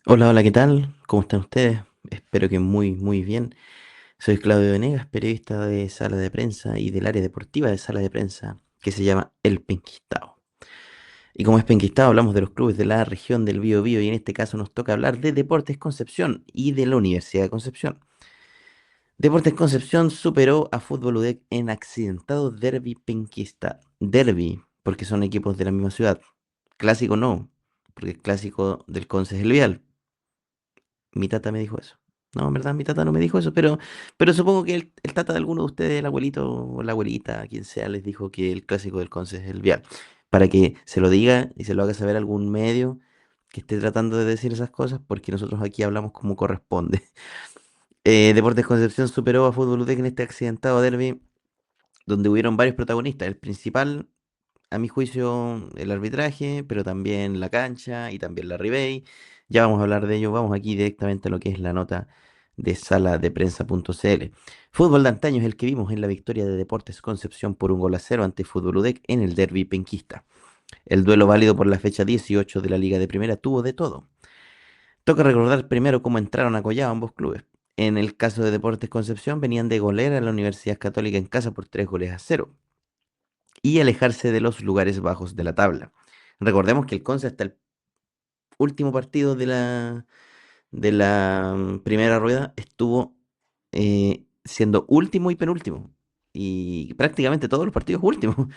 Hola, hola, ¿qué tal? ¿Cómo están ustedes? Espero que muy bien. Soy Claudio Venegas, periodista de Sala de Prensa y del área deportiva de Sala de Prensa que se llama El Penquistao. Y como es Penquistao, hablamos de los clubes de la región del Biobío y en este caso nos toca hablar de Deportes Concepción y de la Universidad de Concepción. Deportes Concepción superó a Fútbol UDEC en accidentado derbi penquista. Derbi, porque son equipos de la misma ciudad. Clásico no, porque el clásico del Conce es el Vial. Mi tata me dijo eso. No, en verdad mi tata no me dijo eso, pero supongo que el tata de alguno de ustedes, el abuelito o la abuelita, quien sea, les dijo que el clásico del Conce es el Vial. Para que se lo diga y se lo haga saber a algún medio que esté tratando de decir esas cosas, porque nosotros aquí hablamos como corresponde. Deportes Concepción superó a Fútbol UTEC en este accidentado derbi, donde hubieron varios protagonistas. El principal, a mi juicio, el arbitraje, pero también la cancha y también la Ribey. Ya vamos a hablar de ello. Vamos aquí directamente a lo que es la nota de sala de prensa.cl. Fútbol de antaño es el que vimos en la victoria de Deportes Concepción por 1-0 ante Fútbol UDEC en el derbi penquista. El duelo válido por la fecha 18 de la Liga de Primera tuvo de todo. Toca recordar primero cómo entraron a Collao ambos clubes. En el caso de Deportes Concepción venían de golear a la Universidad Católica en casa por 3-0 y alejarse de los lugares bajos de la tabla. Recordemos que el Conce hasta el último partido de la primera rueda estuvo siendo último y penúltimo. Y prácticamente todos los partidos últimos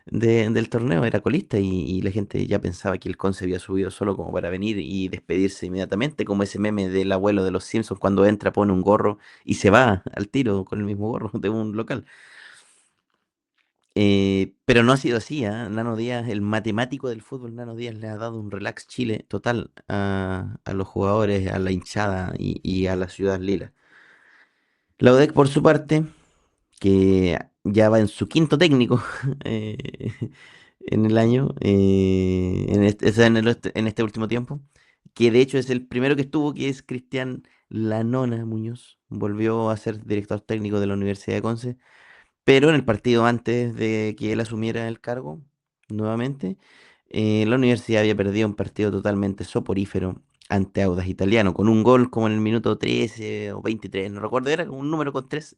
del torneo era colista y la gente ya pensaba que el Conce había subido solo como para venir y despedirse inmediatamente, como ese meme del abuelo de los Simpsons cuando entra, pone un gorro y se va al tiro con el mismo gorro de un local. Pero no ha sido así, ¿ah? Nano Díaz, el matemático del fútbol, Nano Díaz le ha dado un relax Chile total a los jugadores, a la hinchada y a la ciudad lila. La UDEC, por su parte, que ya va en su quinto técnico eh, en el año, o sea, en este último tiempo, que de hecho es el primero que estuvo, que es Cristian Lanona Muñoz, volvió a ser director técnico de la Universidad de Conce. Pero en el partido antes de que él asumiera el cargo nuevamente, la universidad había perdido un partido totalmente soporífero ante Audax Italiano, con un gol como en el minuto 13 o 23, no recuerdo, era como un número con 3.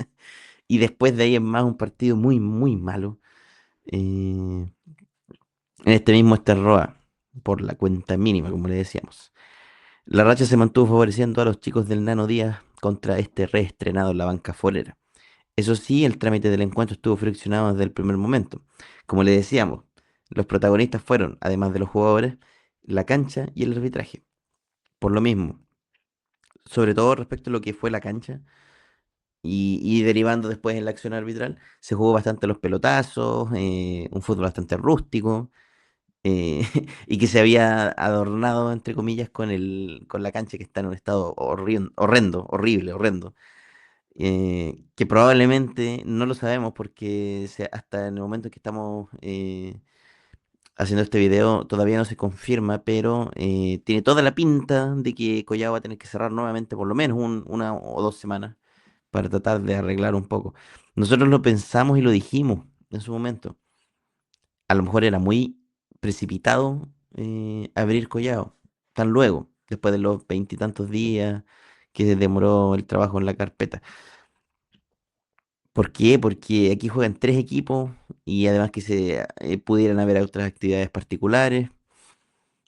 Y después de ahí en más un partido muy malo. En este mismo Roa, por la cuenta mínima, como le decíamos. La racha se mantuvo favoreciendo a los chicos del Nano Díaz contra este reestrenado en la banca forera. Eso sí, el trámite del encuentro estuvo friccionado desde el primer momento. Como le decíamos, los protagonistas fueron, además de los jugadores, la cancha y el arbitraje. Por lo mismo, sobre todo respecto a lo que fue la cancha y derivando después en la acción arbitral, se jugó bastante los pelotazos, un fútbol bastante rústico, y que se había adornado, entre comillas, con la cancha que está en un estado horrendo, horrible, horrendo. Que probablemente no lo sabemos porque hasta en el momento en que estamos haciendo este video todavía no se confirma, pero tiene toda la pinta de que Collao va a tener que cerrar nuevamente por lo menos 1 o 2 semanas para tratar de arreglar un poco. Nosotros lo pensamos y lo dijimos en su momento. A lo mejor era muy precipitado abrir Collao tan luego, después de los veintitantos días que demoró el trabajo en la carpeta. ¿Por qué? Porque aquí juegan tres equipos y además que se pudieran haber otras actividades particulares,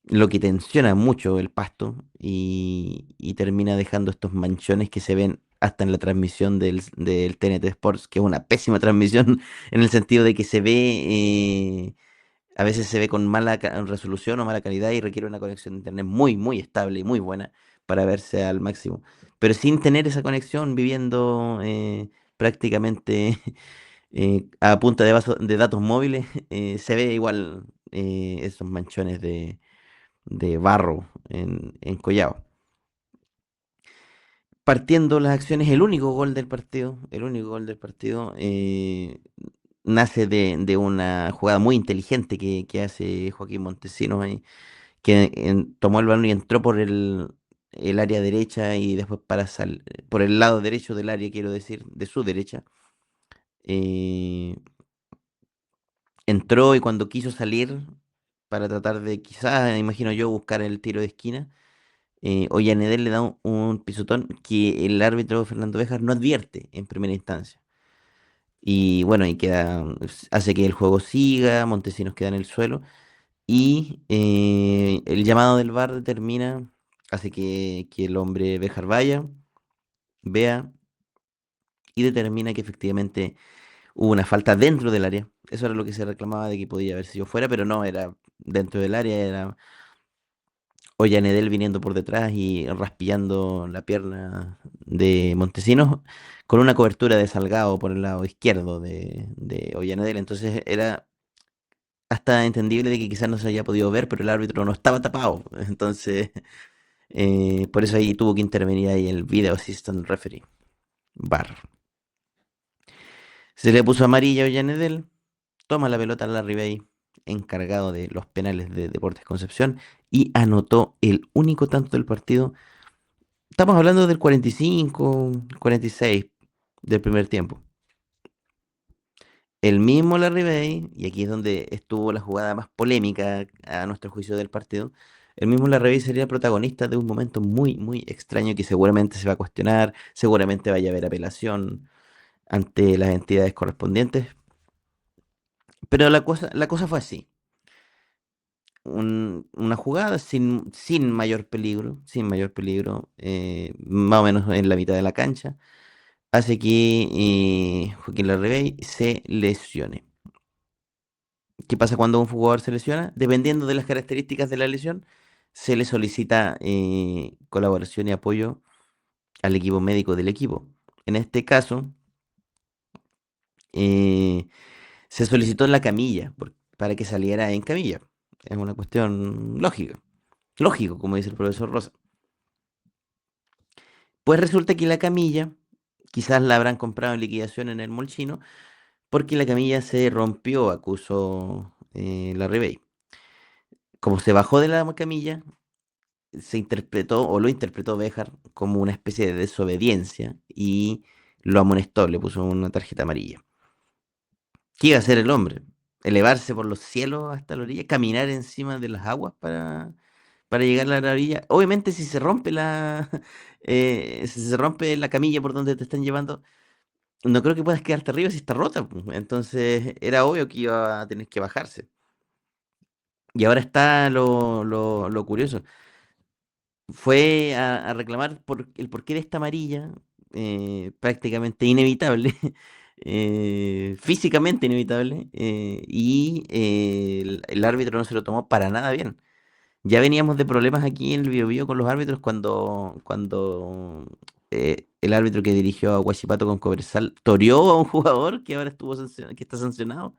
lo que tensiona mucho el pasto y termina dejando estos manchones que se ven hasta en la transmisión del TNT Sports, que es una pésima transmisión en el sentido de que a veces se ve con mala resolución o mala calidad y requiere una conexión de internet muy estable y muy buena para verse al máximo. Pero sin tener esa conexión, viviendo prácticamente a punta de datos móviles, se ve igual esos manchones de barro en Collao. Partiendo las acciones, el único gol del partido, nace de una jugada muy inteligente que hace Joaquín Montesinos ahí, que tomó el balón y entró por el área derecha y después por el lado derecho del área, quiero decir, de su derecha. eh, Entró y cuando quiso salir para tratar de, quizás, imagino yo, buscar el tiro de esquina, Ollanedel le da un pisotón que el árbitro Fernando Béjar no advierte en primera instancia. Y bueno, y queda, hace que el juego siga, Montesinos queda en el suelo y el llamado del VAR determina, hace que el hombre Béjar vaya, vea y determina que efectivamente hubo una falta dentro del área. Eso era lo que se reclamaba de que podía haber sido fuera, pero no, era dentro del área, era Ollanedel viniendo por detrás y raspillando la pierna de Montesinos con una cobertura de Salgado por el lado izquierdo de Ollanedel. Entonces era hasta entendible de que quizás no se haya podido ver, pero el árbitro no estaba tapado. Entonces, por eso ahí tuvo que intervenir ahí el Video Assistant Referee, VAR. Se le puso amarilla a Ollanedel, toma la pelota a Larry Bay, encargado de los penales de Deportes Concepción, y anotó el único tanto del partido. Estamos hablando del 45, 46 del primer tiempo. El mismo Larry Bay, y aquí es donde estuvo la jugada más polémica a nuestro juicio del partido, el mismo Larry Bay sería protagonista de un momento muy, muy extraño que seguramente se va a cuestionar, seguramente vaya a haber apelación ante las entidades correspondientes, pero la cosa fue así. Una jugada sin mayor peligro, más o menos en la mitad de la cancha, hace que Joaquín Larribey se lesione. ¿Qué pasa cuando un jugador se lesiona? Dependiendo de las características de la lesión, se le solicita colaboración y apoyo al equipo médico del equipo. En este caso, eh, se solicitó la camilla para que saliera en camilla. Es una cuestión lógica. Lógico, como dice el profesor Rosa. Pues resulta que la camilla, quizás la habrán comprado en liquidación en el molchino, porque la camilla se rompió, acusó la Rebey. Como se bajó de la camilla, se interpretó o lo interpretó Béjar como una especie de desobediencia y lo amonestó, le puso una tarjeta amarilla. ¿Qué iba a hacer el hombre? ¿Elevarse por los cielos hasta la orilla? ¿Caminar encima de las aguas para llegar a la orilla? Obviamente si se rompe si se rompe la camilla por donde te están llevando, no creo que puedas quedarte arriba si está rota, pues. Entonces era obvio que iba a tener que bajarse. Y ahora está lo curioso. Fue a reclamar por el porqué de esta amarilla, prácticamente inevitable, físicamente inevitable, y el árbitro no se lo tomó para nada bien. Ya veníamos de problemas aquí en el Biobío con los árbitros cuando el árbitro que dirigió a Huachipato con Cobresal toreó a un jugador que ahora que está sancionado.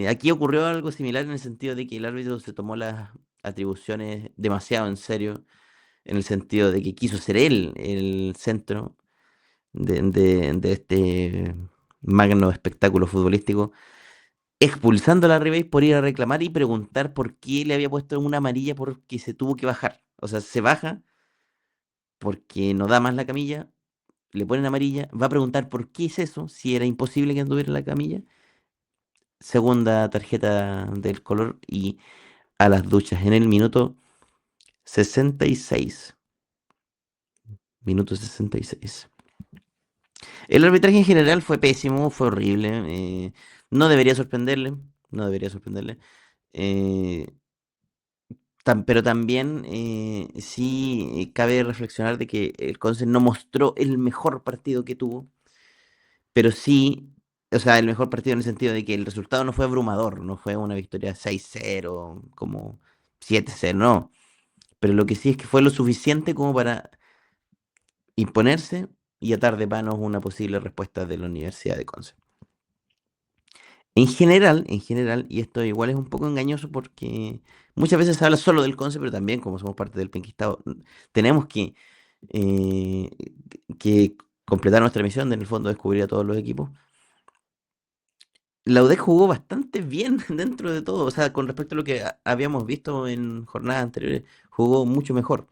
Aquí ocurrió algo similar en el sentido de que el árbitro se tomó las atribuciones demasiado en serio, en el sentido de que quiso ser él el centro de este magno espectáculo futbolístico, expulsando a la Ribey por ir a reclamar y preguntar por qué le había puesto una amarilla porque se tuvo que bajar. O sea, se baja porque no da más la camilla, le ponen amarilla, va a preguntar por qué es eso, si era imposible que anduviera en la camilla. Segunda tarjeta del color y a las duchas en el minuto 66. Minuto 66. El arbitraje en general fue pésimo, fue horrible. No debería sorprenderle, no debería sorprenderle. eh, pero también sí cabe reflexionar de que el Conce no mostró el mejor partido que tuvo, pero sí, o sea, el mejor partido en el sentido de que el resultado no fue abrumador, no fue una victoria 6-0 como 7-0, no. Pero lo que sí es que fue lo suficiente como para imponerse y atar de manos una posible respuesta de la Universidad de Conce. En general, y esto igual es un poco engañoso porque muchas veces se habla solo del Conce, pero también como somos parte del Penquistado, tenemos eh, que completar nuestra misión de en el fondo descubrir a todos los equipos. La UDEC jugó bastante bien dentro de todo, o sea, con respecto a lo que habíamos visto en jornadas anteriores, jugó mucho mejor,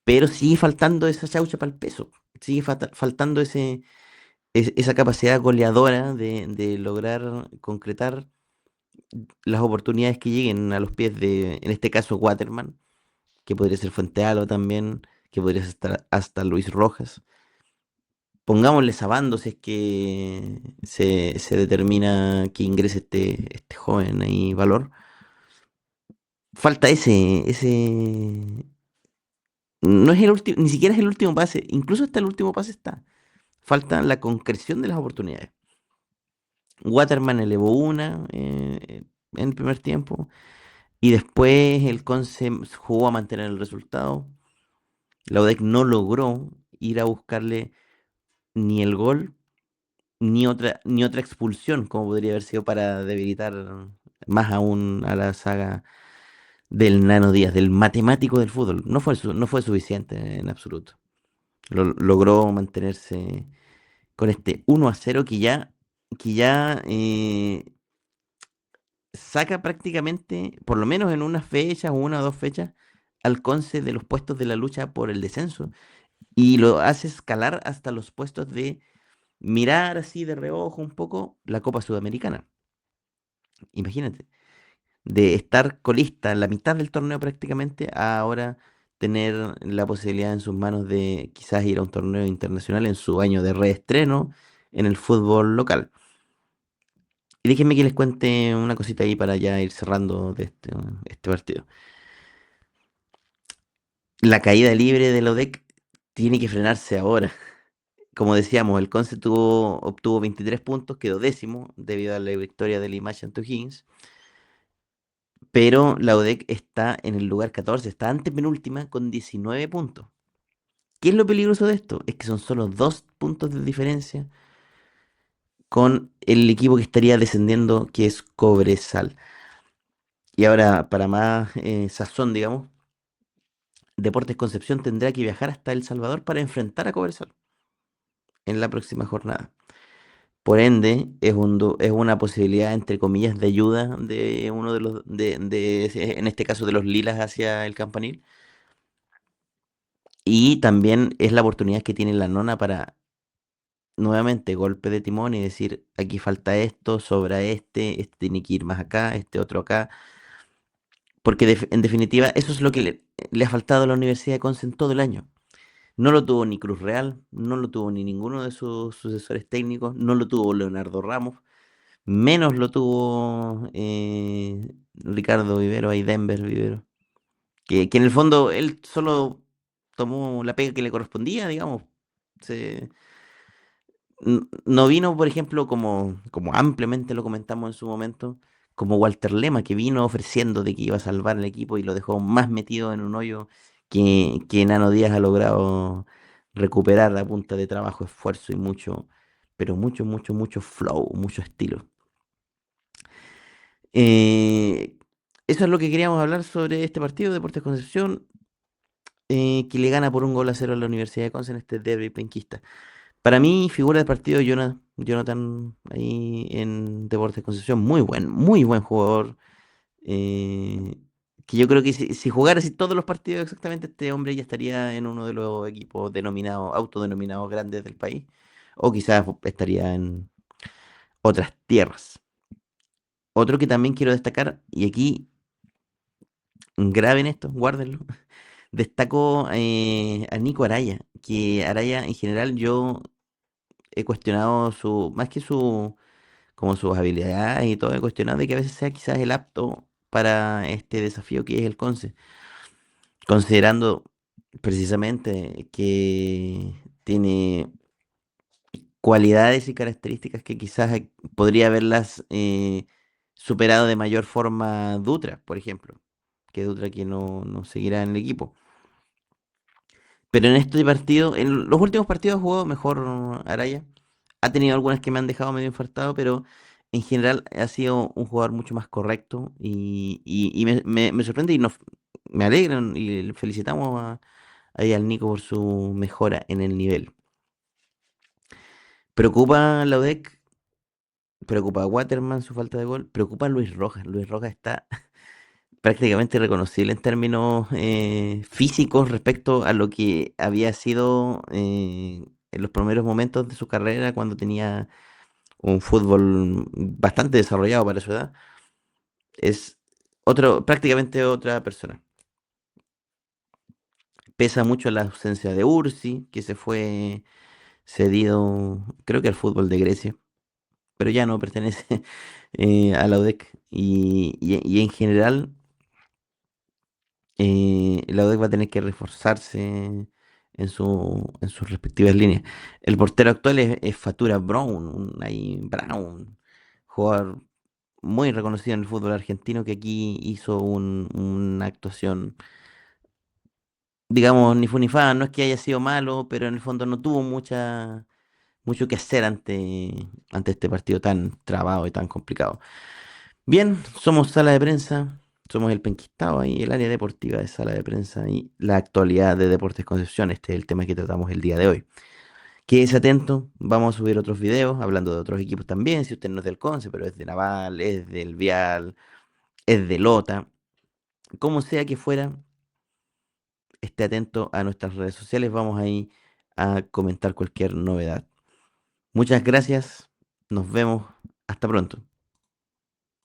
pero sigue faltando esa chaucha para el peso, sigue faltando esa capacidad goleadora de lograr concretar las oportunidades que lleguen a los pies de, en este caso, Waterman. que podría ser Fuente Alba también, que podría estar hasta Luis Rojas. Pongámosle Sabando si es que se determina que ingrese este joven ahí valor. Falta no es el último, ni siquiera es el último pase, incluso hasta el último pase está. Falta la concreción de las oportunidades. Waterman elevó una en el primer tiempo y después el Conce jugó a mantener el resultado. La UDEC no logró ir a buscarle ni el gol ni otra expulsión, como podría haber sido para debilitar más aún a la saga del Nano Díaz, del matemático del fútbol. No fue suficiente en absoluto. Logró mantenerse con este 1-0 que ya saca prácticamente, por lo menos en unas fechas, una o dos fechas, al Conce de los puestos de la lucha por el descenso y lo hace escalar hasta los puestos de mirar así de reojo un poco la Copa Sudamericana. Imagínate, de estar colista en la mitad del torneo prácticamente a ahora tener la posibilidad en sus manos de quizás ir a un torneo internacional en su año de reestreno en el fútbol local. Y déjenme que les cuente una cosita ahí para ya ir cerrando de este partido. La caída libre de la ODEC tiene que frenarse ahora. Como decíamos, el Conce obtuvo 23 puntos, quedó décimo debido a la victoria de Limache ante O'Higgins, pero la ODEC está en el lugar 14, está antepenúltima con 19 puntos. ¿Qué es lo peligroso de esto? Es que son solo 2 puntos de diferencia con el equipo que estaría descendiendo, que es Cobresal. Y ahora, para más sazón, digamos, Deportes Concepción tendrá que viajar hasta El Salvador para enfrentar a Cobresal en la próxima jornada. Por ende, es una posibilidad, entre comillas, de ayuda de uno de los, en este caso, de los Lilas hacia el Campanil. Y también es la oportunidad que tiene la Nona para nuevamente golpe de timón y decir, aquí falta esto, sobra este tiene que ir más acá, este otro acá. Porque en definitiva, eso es lo que le ha faltado a la Universidad de Conce en todo el año. No lo tuvo ni Cruz Real, no lo tuvo ni ninguno de sus sucesores técnicos, no lo tuvo Leonardo Ramos, menos lo tuvo Ricardo Vivero, ahí Denver Vivero, que en el fondo él solo tomó la pega que le correspondía, digamos. Se, no vino, por ejemplo, como ampliamente lo comentamos en su momento, como Walter Lema, que vino ofreciendo de que iba a salvar el equipo y lo dejó más metido en un hoyo que Nano Díaz ha logrado recuperar a punta de trabajo, esfuerzo y mucho, pero mucho flow, mucho estilo. Eh, Eso es lo que queríamos hablar sobre este partido, Deportes Concepción, que le gana por 1-0 a la Universidad de Conce en este derbi penquista. Para mí, figura del partido, Jonathan, ahí en Deportes Concepción, muy buen jugador. eh, que yo creo que si jugara así todos los partidos exactamente, este hombre ya estaría en uno de los equipos autodenominados grandes del país. O quizás estaría en otras tierras. Otro que también quiero destacar, y aquí graben esto, guárdenlo. Destaco a Nico Araya, que Araya en general yo he cuestionado más que como sus habilidades y todo, he cuestionado de que a veces sea quizás el apto para este desafío que es el Conce, considerando precisamente que tiene cualidades y características que quizás podría haberlas superado de mayor forma Dutra, por ejemplo, que Dutra que no seguirá en el equipo. Pero en este partido, en los últimos partidos jugó mejor Araya. Ha tenido algunas que me han dejado medio infartado, pero en general ha sido un jugador mucho más correcto y me sorprende y me alegran y le felicitamos ahí al Nico por su mejora en el nivel. Preocupa a la UDEC, preocupa a Waterman su falta de gol, preocupa a Luis Rojas. Luis Rojas está prácticamente reconocible en términos físicos respecto a lo que había sido en los primeros momentos de su carrera cuando tenía un fútbol bastante desarrollado para su edad. Es prácticamente otra persona. Pesa mucho la ausencia de Ursi, que se fue cedido, creo que al fútbol de Grecia, pero ya no pertenece a la UDEC. Y en general, la UDEC va a tener que reforzarse en sus respectivas líneas. El portero actual es Fatura Brown, ahí Brown, jugador muy reconocido en el fútbol argentino que aquí hizo una actuación, digamos, ni fu ni fa. No es que haya sido malo, pero en el fondo no tuvo mucho que hacer ante este partido tan trabado y tan complicado. Bien, somos sala de prensa, somos el Penquistado ahí, el área deportiva de sala de prensa y la actualidad de Deportes Concepción. Este es el tema que tratamos el día de hoy. Quédese atento, vamos a subir otros videos hablando de otros equipos también, si usted no es del Conce, pero es de Naval, es del Vial, es de Lota, como sea que fuera, esté atento a nuestras redes sociales, vamos ahí a comentar cualquier novedad. Muchas gracias, nos vemos, hasta pronto.